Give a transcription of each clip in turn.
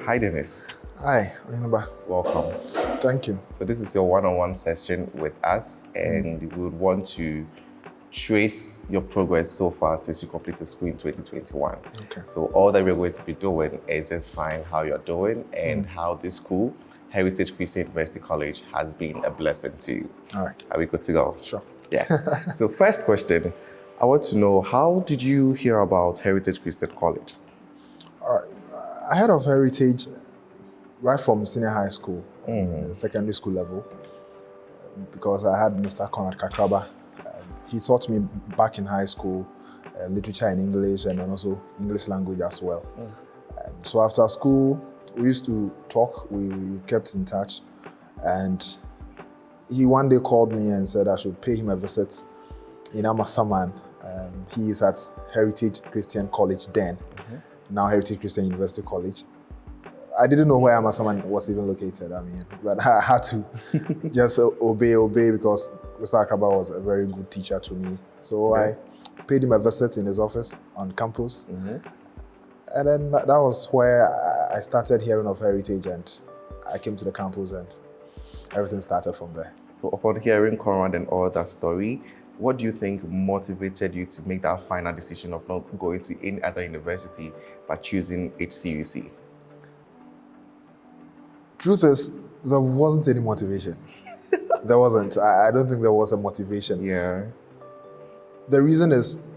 Hi, Dennis. Hi, Oyenuba. Welcome. Thank you. So this is your one-on-one session with us, and we would want to trace your progress so far since you completed school in 2021. Okay. So all that we're going to be doing is just find how you're doing and how this school, Heritage Christian University College, has been a blessing to you. All right. Are we good to go? Sure. Yes. So first question, I want to know, how did you hear about Heritage Christian College? All right. I heard of Heritage right from senior high school, secondary school level, because I had Mr. Conrad Kakraba. He taught me back in high school literature in English and then also English language as well. So after school, we used to talk, we kept in touch, and he one day called me and said I should pay him a visit in Amasaman. He is at Heritage Christian College then, now Heritage Christian University College. I didn't know where Amasaman was even located, but I had to just obey because Mr. Akraba was a very good teacher to me. So I paid him a visit in his office on campus. And then that was where I started hearing of Heritage, and I came to the campus and everything started from there. So upon hearing Conrad and all that story, what do you think motivated you to make that final decision of not going to any other university but choosing HCUC? Truth is, there wasn't any motivation. There wasn't. I don't think there was a motivation. Yeah. The reason is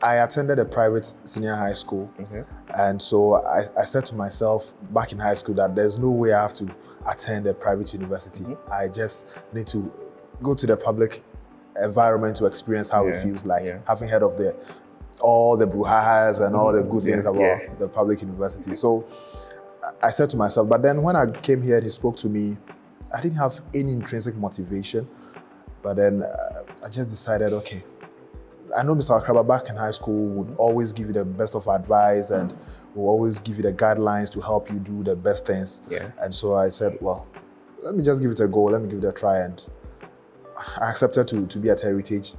I attended a private senior high school. And so I said to myself back in high school that there's no way I have to attend a private university. I just need to go to the public environment to experience how it feels like, having heard of all the brouhahas and all the good things about the public university. So I said to myself, but then when I came here and he spoke to me, I didn't have any intrinsic motivation. But then I just decided, okay, I know Mr. Akraba back in high school would always give you the best of advice and will always give you the guidelines to help you do the best things. And so I said, well, let me just give it a go. Let me give it a try. And I accepted to be at Heritage.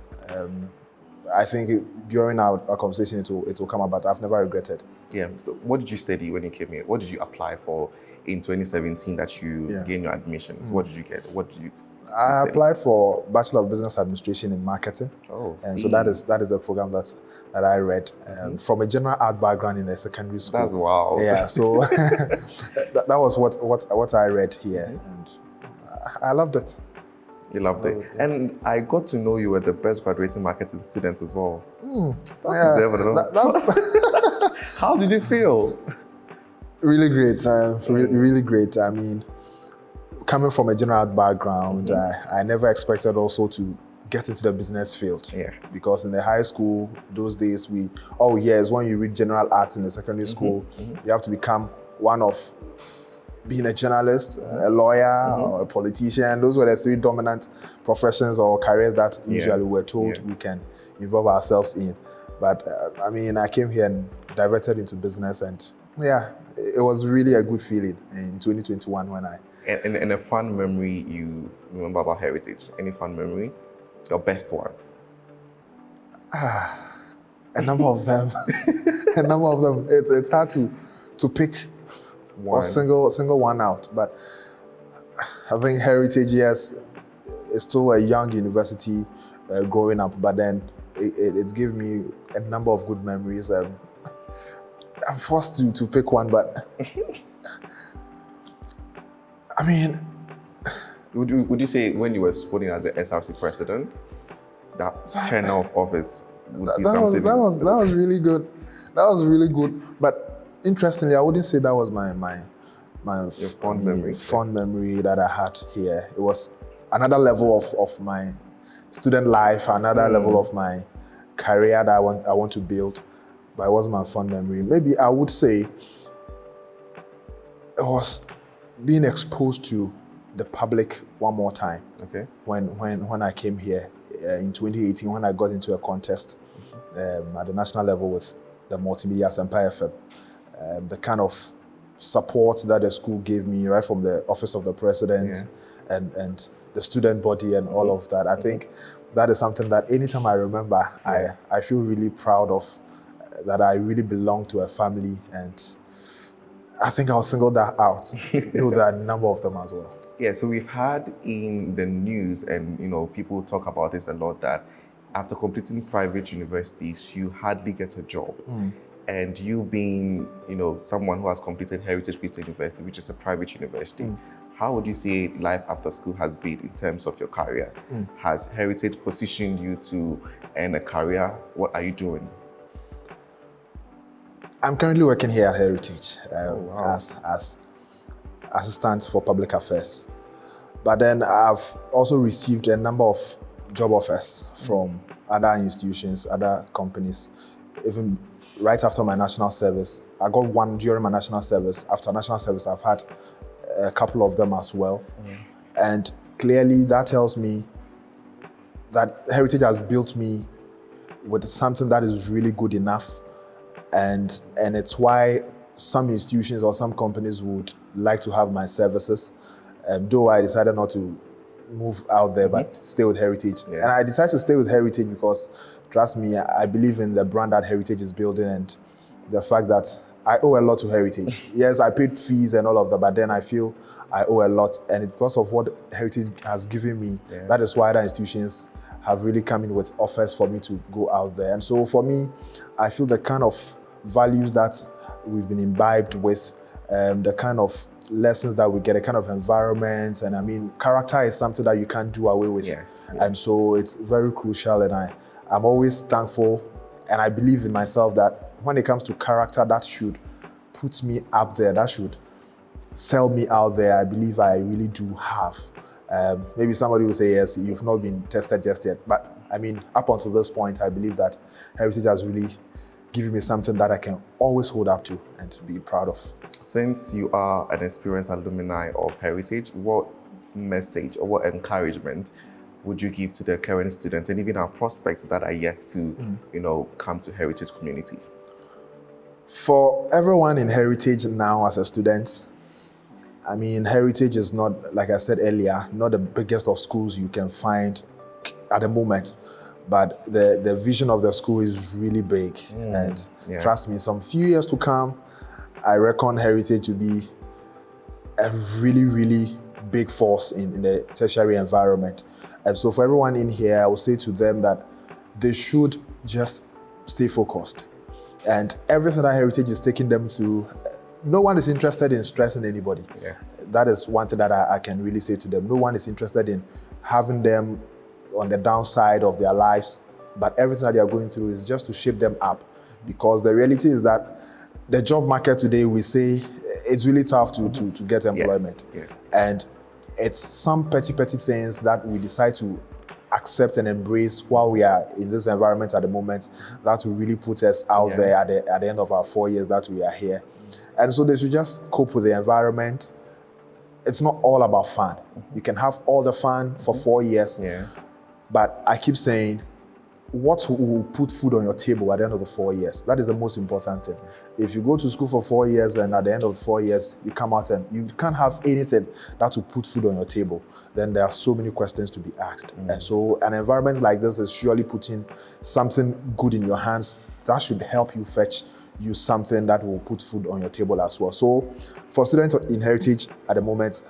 I think during our conversation, it will come up, but I've never regretted. Yeah. So what did you study when you came here? What did you apply for in 2017 that you gained your admissions? What did you get? What did you I applied for Bachelor of Business Administration in Marketing. And so that is the program that I read from a general art background in a secondary school. That's wild. Yeah, so that was what I read here, and I loved it. You loved it. And I got to know you were the best graduating marketing student as well. How did you feel? Really great. Really great. I mean, coming from a general art background, I never expected also to get into the business field. Because in the high school, those days, when you read general arts in the secondary school, you have to become one of being a journalist, a lawyer, or a politician. Those were the three dominant professions or careers that usually we're told we can involve ourselves in. But I came here and diverted into business, and it was really a good feeling in 2021 when I... And a fun memory you remember about Heritage? Any fun memory? Your best one? A number of them. A number of them. It's hard to pick one. Or single one out, but I think Heritage, yes, is still a young university growing up, but then it gave me a number of good memories. I'm forced to pick one, but Would you say when you were voting as the SRC president, that tenure of office would be something? That was really good. That was really good. But interestingly, I wouldn't say that was my fond memory that I had here. It was another level of my student life, another level of my career that I want to build. But it wasn't my fond memory. Maybe I would say it was being exposed to the public one more time. When I came here in 2018, when I got into a contest at the national level with the Multimedia Empire FM, the kind of support that the school gave me right from the office of the president and the student body and all of that. I think that is something that anytime I remember, I feel really proud of, that I really belong to a family, and I think I'll single that out. Though there are a number of them as well. Yeah, so we've had in the news, and people talk about this a lot, that after completing private universities, you hardly get a job. And you being, someone who has completed Heritage Christian University, which is a private university, how would you say life after school has been in terms of your career? Has Heritage positioned you to earn a career? What are you doing? I'm currently working here at Heritage Wow. as assistant for public affairs. But then I've also received a number of job offers from other institutions, other companies. Even right after my national service, I got one during my national service. After national service, I've had a couple of them as well. And clearly that tells me that Heritage has built me with something that is really good enough. And it's why some institutions or some companies would like to have my services. Though I decided not to move out there, but stay with Heritage. Yeah. And I decided to stay with Heritage because, trust me, I believe in the brand that Heritage is building and the fact that I owe a lot to Heritage. Yes, I paid fees and all of that, but then I feel I owe a lot. And it's because of what Heritage has given me, that is why other institutions have really come in with offers for me to go out there. And so for me, I feel the kind of values that we've been imbibed with, the kind of lessons that we get, a kind of environment, and I mean, character is something that you can't do away with. Yes. And so it's very crucial, and I'm always thankful, and I believe in myself that when it comes to character, that should put me up there, that should sell me out there. I believe I really do have. Maybe somebody will say, yes, you've not been tested just yet, but I mean, up until this point, I believe that Heritage has really given me something that I can always hold up to and be proud of. Since you are an experienced alumni of Heritage, what message or what encouragement would you give to the current students and even our prospects that are yet to, come to Heritage community? For everyone in Heritage now as a student, I mean, Heritage is not, like I said earlier, not the biggest of schools you can find at the moment. But the vision of the school is really big. And trust me, some few years to come, I reckon Heritage to be a really, really big force in the tertiary environment. And so for everyone in here, I will say to them that they should just stay focused. And everything that Heritage is taking them through, no one is interested in stressing anybody. Yes. That is one thing that I can really say to them. No one is interested in having them on the downside of their lives, but everything that they are going through is just to shape them up. Because the reality is that the job market today, we say it's really tough to get employment. Yes. And it's some petty things that we decide to accept and embrace while we are in this environment at the moment that will really put us out there at the end of our 4 years that we are here. And so they should just cope with the environment. It's not all about fun. You can have all the fun for 4 years. But I keep saying, what will put food on your table at the end of the 4 years? That is the most important thing. If you go to school for 4 years and at the end of 4 years, you come out and you can't have anything that will put food on your table, then there are so many questions to be asked. And so an environment like this is surely putting something good in your hands that should help you fetch you something that will put food on your table as well. So for students in Heritage at the moment,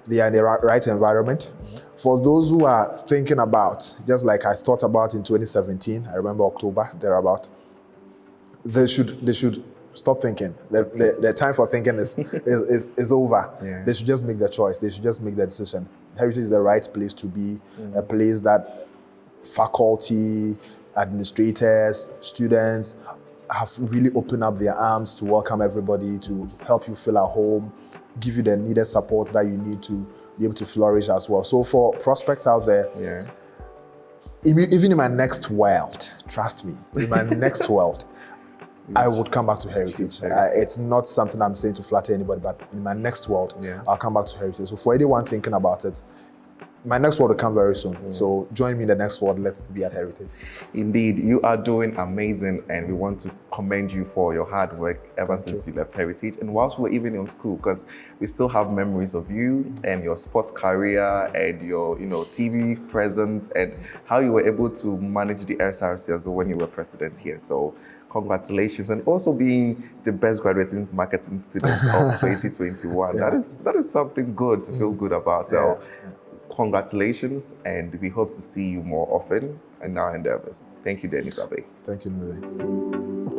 they are in the right environment. For those who are thinking about, just like I thought about in 2017, I remember October, thereabout, they should stop thinking. The time for thinking is over. They should just make the choice. They should just make the decision. Heritage is the right place to be, a place that faculty, administrators, students have really opened up their arms to welcome everybody, to help you feel at home, give you the needed support that you need to be able to flourish as well. So for prospects out there, even in my next world, trust me, in my next world, I would come back to Heritage. It's not something I'm saying to flatter anybody, but in my next world, I'll come back to Heritage. So for anyone thinking about it, my next world will come very soon. So join me in the next world. Let's be at Heritage. Indeed, you are doing amazing, and we want to commend you for your hard work ever since you left Heritage. And whilst we're even in school, because we still have memories of you and your sports career and your, TV presence and how you were able to manage the SRC as well when you were president here. So Congratulations, and also being the best graduating marketing student of 2021. Yeah. That is something good to feel good about. So, Yeah. congratulations, and we hope to see you more often in our endeavors. Thank you, Dennis Abe. Thank you, Nuri.